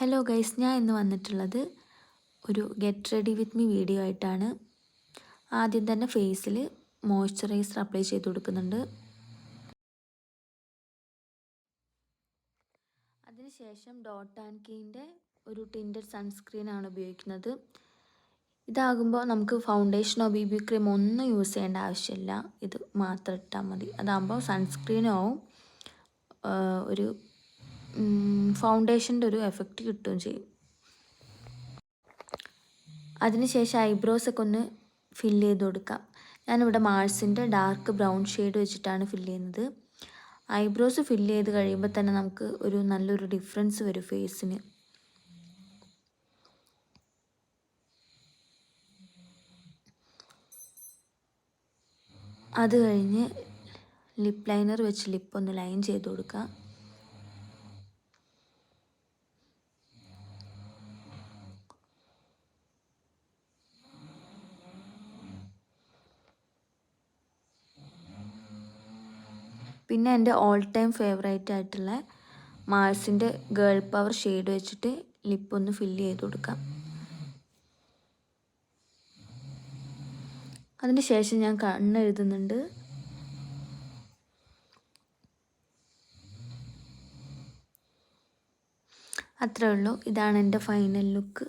Hello guys, ഞാൻ ഇന്ന് വന്നിട്ടുള്ളത് ഒരു get ready with me video ആയിട്ടാണ്. ആദ്യം തന്നെ ഫേസിൽ മോയ്സ്ചറൈസർ അപ്ലൈ ചെയ്ത് കൊടുക്കുന്നുണ്ട്. അതിനുശേഷം ഡോട്ട് ആൻഡ് കീൻ്റെ ഒരു ടിൻറ്റഡ് സൺസ്ക്രീനാണ് ഉപയോഗിക്കുന്നത്. ഇതാകുമ്പോൾ നമുക്ക് ഫൗണ്ടേഷനോ BB ക്രീമോ ഒന്നും യൂസ് ചെയ്യേണ്ട ആവശ്യമില്ല. ഇത് മാത്രം ഇട്ടാൽ മതി. അതാകുമ്പോൾ സൺസ്ക്രീനും ആവും, ഒരു ഫൗണ്ടേഷൻ്റെ ഒരു എഫക്റ്റ് കിട്ടുകയും ചെയ്യും. അതിനുശേഷം ഐബ്രോസൊക്കെ ഒന്ന് ഫില്ല് ചെയ്ത് കൊടുക്കാം. ഞാനിവിടെ മാഴ്സിൻ്റെ ഡാർക്ക് ബ്രൗൺ ഷെയ്ഡ് വെച്ചിട്ടാണ് ഫില്ല് ചെയ്യുന്നത്. ഐബ്രോസ് ഫില്ല് ചെയ്ത് കഴിയുമ്പോൾ തന്നെ നമുക്ക് ഒരു നല്ലൊരു ഡിഫറൻസ് വരും ഫേസിന്. അത് കഴിഞ്ഞ് ലിപ്പ് ലൈനർ വെച്ച് ലിപ്പ് ഒന്ന് ലൈൻ ചെയ്ത് കൊടുക്കാം. പിന്നെ എൻ്റെ ഓൾ ടൈം ഫേവറേറ്റ് ആയിട്ടുള്ള മാഴ്സിൻ്റെ ഗേൾ പവർ ഷെയ്ഡ് വെച്ചിട്ട് ലിപ്പ് ഒന്ന് ഫില്ല് ചെയ്ത് കൊടുക്കാം. അതിന് ശേഷം ഞാൻ കണ്ണെഴുതുന്നുണ്ട്. അത്രേ ഉള്ളൂ. ഇതാണ് എൻ്റെ ഫൈനൽ ലുക്ക്.